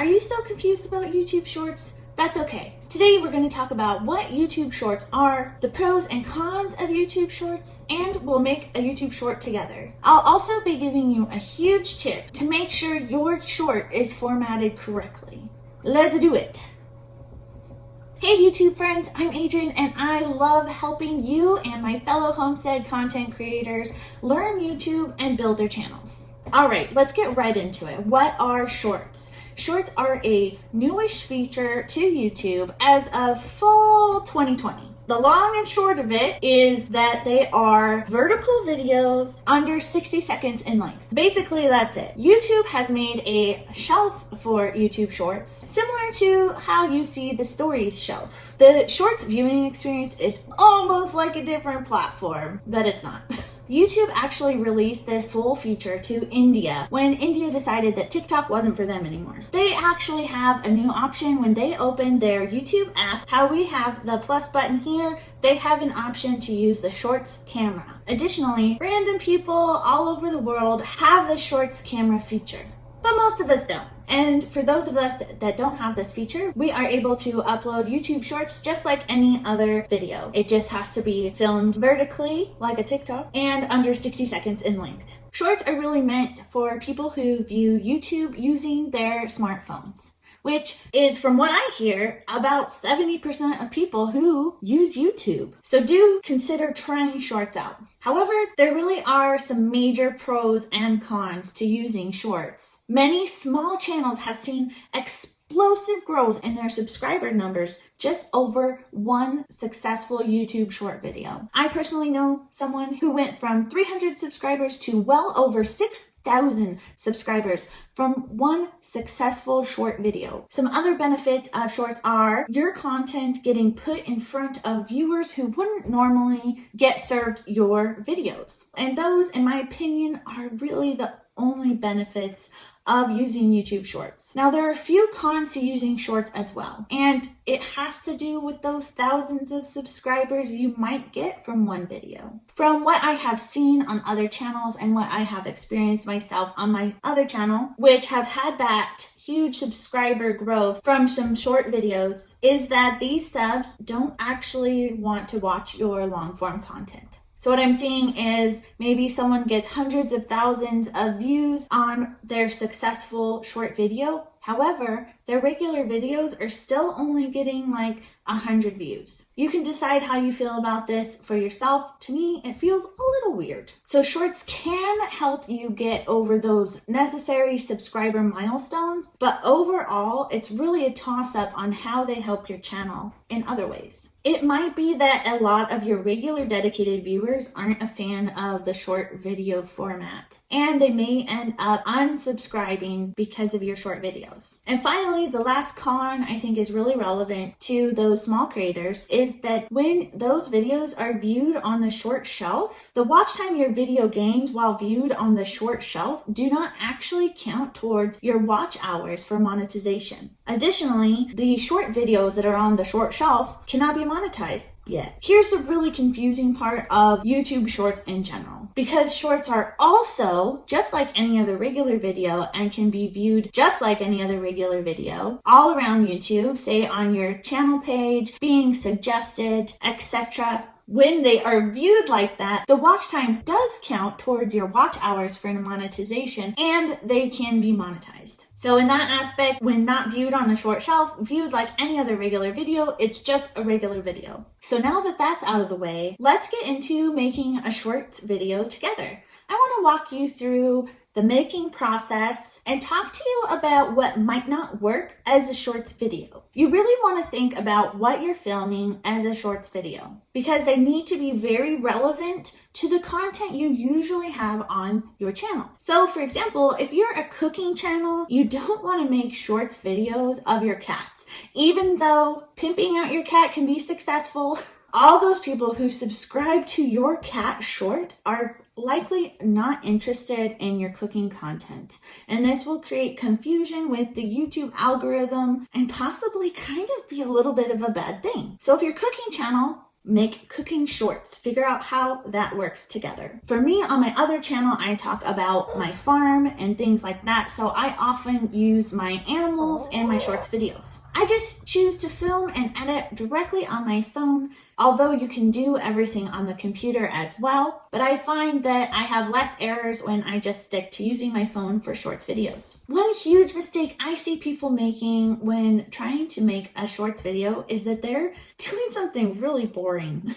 Are you still confused about YouTube Shorts? That's okay. Today we're going to talk about what YouTube Shorts are, the pros and cons of YouTube Shorts, and we'll make a YouTube Short together. I'll also be giving you a huge tip to make sure your short is formatted correctly. Let's do it. Hey YouTube friends, I'm Adrienne and I love helping you and my fellow homestead content creators learn YouTube and build their channels. Alright, let's get right into it. What are shorts? Shorts are a newish feature to YouTube as of fall 2020. The long and short of it is that they are vertical videos under 60 seconds in length. Basically, that's it. YouTube has made a shelf for YouTube Shorts, similar to how you see the Stories shelf. The Shorts viewing experience is almost like a different platform, but it's not. YouTube actually released this full feature to India when India decided that TikTok wasn't for them anymore. They actually have a new option when they open their YouTube app. How we have the plus button here, they have an option to use the Shorts camera. Additionally, random people all over the world have the Shorts camera feature, but most of us don't. And for those of us that don't have this feature, we are able to upload YouTube Shorts just like any other video. It just has to be filmed vertically, like a TikTok, and under 60 seconds in length. Shorts are really meant for people who view YouTube using their smartphones, which is, from what I hear, about 70% of people who use YouTube. So do consider trying Shorts out. However, there really are some major pros and cons to using Shorts. Many small channels have seen explosive growth in their subscriber numbers just over one successful YouTube short video. I personally know someone who went from 300 subscribers to well over 6,000 subscribers from one successful short video. Some other benefits of Shorts are your content getting put in front of viewers who wouldn't normally get served your videos. And those, in my opinion, are really the only benefits of using YouTube Shorts. Now, there are a few cons to using Shorts as well, and it has to do with those thousands of subscribers you might get from one video. From what I have seen on other channels and what I have experienced myself on my other channel, which have had that huge subscriber growth from some short videos, is that these subs don't actually want to watch your long form content. So what I'm seeing is maybe someone gets hundreds of thousands of views on their successful short video. However, their regular videos are still only getting like 100 views. You can decide how you feel about this for yourself. To me, it feels a little weird. So Shorts can help you get over those necessary subscriber milestones, but overall, it's really a toss-up on how they help your channel in other ways. It might be that a lot of your regular dedicated viewers aren't a fan of the short video format, and they may end up unsubscribing because of your short videos. And finally, the last con I think is really relevant to those small creators is that when those videos are viewed on the short shelf, the watch time your video gains while viewed on the short shelf do not actually count towards your watch hours for monetization. Additionally, the short videos that are on the short shelf cannot be monetized yet. Here's the really confusing part of YouTube Shorts in general. Because Shorts are also just like any other regular video and can be viewed just like any other regular video all around YouTube, say on your channel page, being suggested, etc. When they are viewed like that, the watch time does count towards your watch hours for monetization, and they can be monetized. So in that aspect, when not viewed on the short shelf, viewed like any other regular video, it's just a regular video. So now that that's out of the way, let's get into making a short video together. I want to walk you through the making process and talk to you about what might not work as a shorts video. You really want to think about what you're filming as a shorts video because they need to be very relevant to the content you usually have on your channel. So for example, if you're a cooking channel, you don't want to make shorts videos of your cats. Even though pimping out your cat can be successful, all those people who subscribe to your cat short are likely not interested in your cooking content. And this will create confusion with the YouTube algorithm and possibly kind of be a little bit of a bad thing. So if your cooking channel make cooking shorts. Figure out how that works together. For me, on my other channel, I talk about my farm and things like that, so I often use my animals in my shorts videos. I just choose to film and edit directly on my phone, although you can do everything on the computer as well, but I find that I have less errors when I just stick to using my phone for shorts videos. One huge mistake I see people making when trying to make a shorts video is that they're doing something really boring.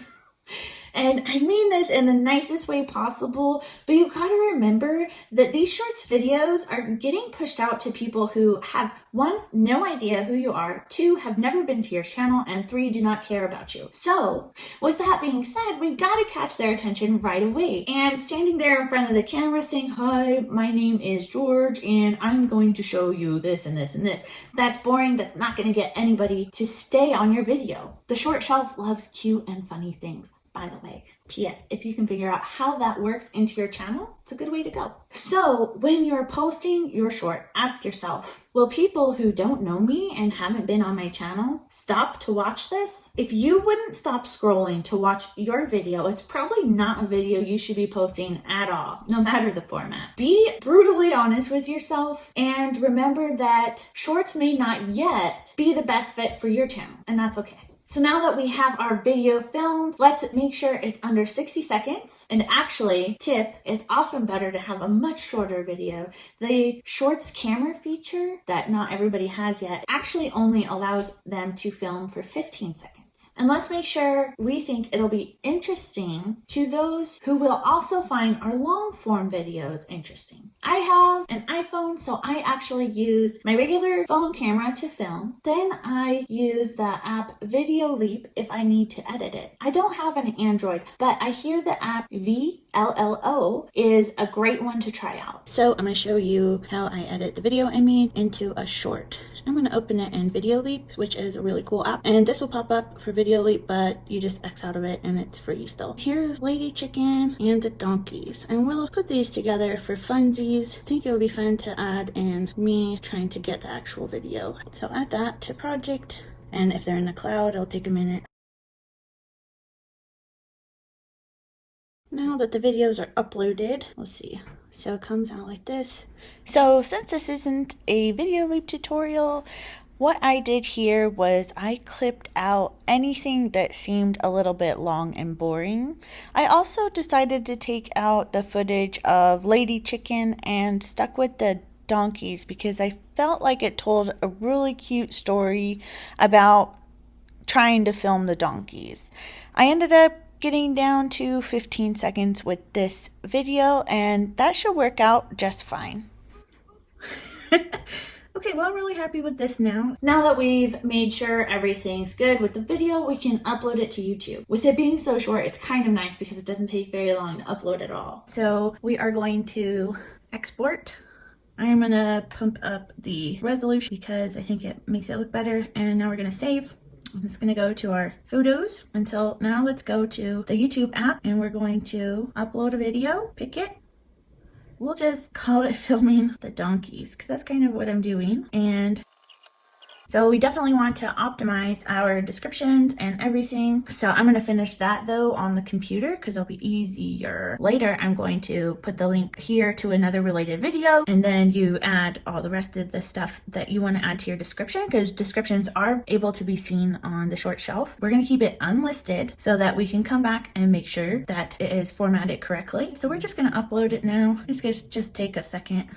And I mean this in the nicest way possible, but you gotta remember that these shorts videos are getting pushed out to people who have 1, no idea who you are, 2, have never been to your channel, and 3, do not care about you. So with that being said, we gotta catch their attention right away. And standing there in front of the camera saying, "Hi, my name is George, and I'm going to show you this and this and this." That's boring. That's not gonna get anybody to stay on your video. The short shelf loves cute and funny things. By the way, P.S. if you can figure out how that works into your channel, it's a good way to go. So when you're posting your short, ask yourself, will people who don't know me and haven't been on my channel stop to watch this? If you wouldn't stop scrolling to watch your video, it's probably not a video you should be posting at all, no matter the format. Be brutally honest with yourself and remember that shorts may not yet be the best fit for your channel, and that's okay. So now that we have our video filmed, let's make sure it's under 60 seconds. And actually, tip, it's often better to have a much shorter video. The shorts camera feature that not everybody has yet actually only allows them to film for 15 seconds. And let's make sure we think it'll be interesting to those who will also find our long form videos interesting. I have an iPhone, so I actually use my regular phone camera to film. Then I use the app VideoLeap if I need to edit it. I don't have an Android, but I hear the app VLLO is a great one to try out. So I'm going to show you how I edit the video I made into a short. I'm going to open it in VideoLeap, which is a really cool app. And this will pop up for VideoLeap, but you just X out of it and it's free still. Here's Lady Chicken and the donkeys. And we'll put these together for funsies. I think it would be fun to add in me trying to get the actual video. So add that to project. And if they're in the cloud, it'll take a minute. Now that the videos are uploaded, let's see. So it comes out like this. So since this isn't a VideoLeap tutorial, what I did here was I clipped out anything that seemed a little bit long and boring. I also decided to take out the footage of Lady Chicken and stuck with the donkeys because I felt like it told a really cute story about trying to film the donkeys. I ended up getting down to 15 seconds with this video, and that should work out just fine. Okay, well, I'm really happy with this now. Now that we've made sure everything's good with the video, we can upload it to YouTube. With it being so short, it's kind of nice because it doesn't take very long to upload at all. So we are going to export. I'm gonna pump up the resolution because I think it makes it look better, and now we're gonna save. I'm just going to go to our photos. And so now let's go to the YouTube app and we're going to upload a video, pick it. We'll just call it filming the donkeys because that's kind of what I'm doing. And so we definitely want to optimize our descriptions and everything. So I'm going to finish that though on the computer because it'll be easier. Later, I'm going to put the link here to another related video, and then you add all the rest of the stuff that you want to add to your description because descriptions are able to be seen on the short shelf. We're going to keep it unlisted so that we can come back and make sure that it is formatted correctly. So we're just going to upload it now. It's going to just take a second.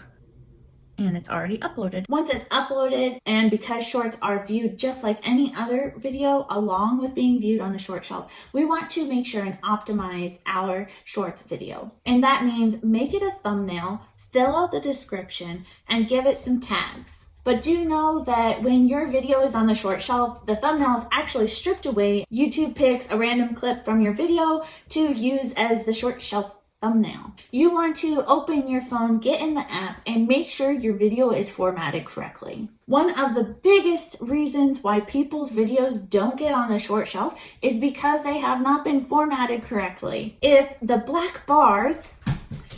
And it's already uploaded. Once it's uploaded, and because shorts are viewed just like any other video along with being viewed on the short shelf, we want to make sure and optimize our shorts video. And that means make it a thumbnail, fill out the description, and give it some tags. But do know that when your video is on the short shelf, the thumbnail is actually stripped away. YouTube picks a random clip from your video to use as the short shelf thumbnail. You want to open your phone, get in the app, and make sure your video is formatted correctly. One of the biggest reasons why people's videos don't get on the short shelf is because they have not been formatted correctly. If the black bars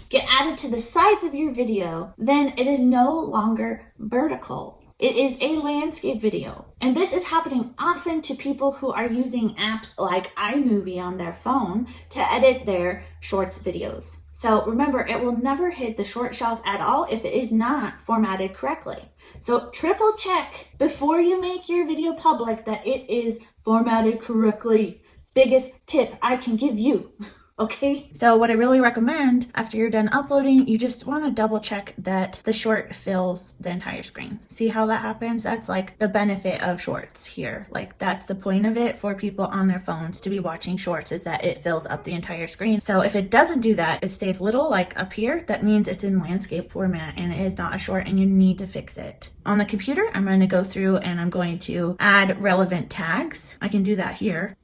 get added to the sides of your video, then it is no longer vertical. It is a landscape video. And this is happening often to people who are using apps like iMovie on their phone to edit their shorts videos. So remember, it will never hit the short shelf at all if it is not formatted correctly. So triple check before you make your video public that it is formatted correctly. Biggest tip I can give you. Okay, so what I really recommend after you're done uploading, you just want to double check that the short fills the entire screen. See how that happens? That's like the benefit of shorts here. Like that's the point of it for people on their phones to be watching shorts, is that it fills up the entire screen. So if it doesn't do that, it stays little like up here, that means it's in landscape format and it is not a short and you need to fix it. On the computer, I'm going to go through and I'm going to add relevant tags. I can do that here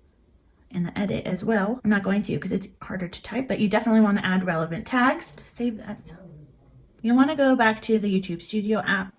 in the edit as well. I'm not going to because it's harder to type, but you definitely want to add relevant tags. Save this. You want to go back to the YouTube Studio app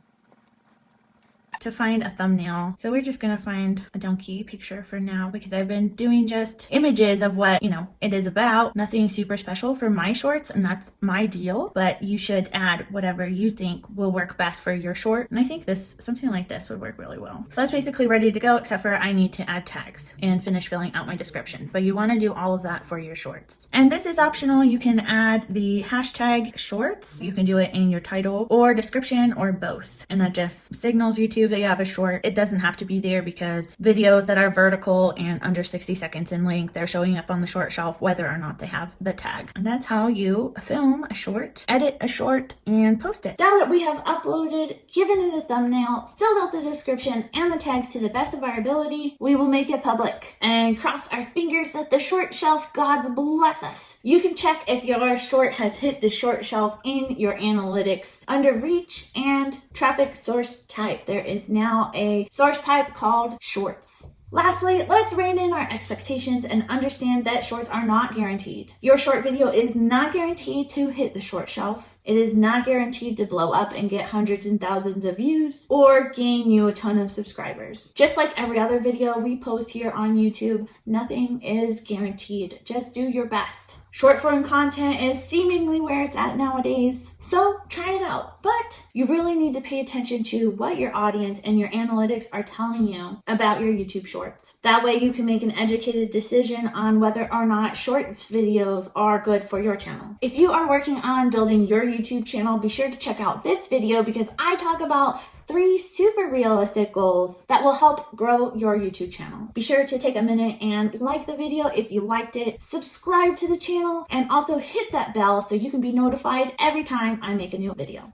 to find a thumbnail. So we're just gonna find a donkey picture for now because I've been doing just images of what, it is about. Nothing super special for my shorts, and that's my deal, but you should add whatever you think will work best for your short. And I think something like this would work really well. So that's basically ready to go, except for I need to add tags and finish filling out my description. But you want to do all of that for your shorts. And this is optional. You can add the hashtag shorts. You can do it in your title or description or both. And that just signals YouTube that you have a short. It doesn't have to be there because videos that are vertical and under 60 seconds in length, they're showing up on the short shelf whether or not they have the tag. And that's how you film a short, edit a short, and post it. Now that we have uploaded, given it a thumbnail, filled out the description and the tags to the best of our ability, we will make it public and cross our fingers that the short shelf gods bless us. You can check if your short has hit the short shelf in your analytics under reach and traffic source type. There is now a source type called shorts. Lastly, let's rein in our expectations and understand that shorts are not guaranteed. Your short video is not guaranteed to hit the short shelf. It is not guaranteed to blow up and get hundreds and thousands of views or gain you a ton of subscribers. Just like every other video we post here on YouTube, nothing is guaranteed. Just do your best. Short form content is seemingly where it's at nowadays, so try it out. But you really need to pay attention to what your audience and your analytics are telling you about your YouTube shorts. That way you can make an educated decision on whether or not shorts videos are good for your channel. If you are working on building your YouTube channel, be sure to check out this video because I talk about 3 super realistic goals that will help grow your YouTube channel. Be sure to take a minute and like the video if you liked it, subscribe to the channel, and also hit that bell so you can be notified every time I make a new video.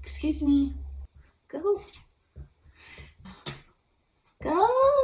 Excuse me. Go. Go.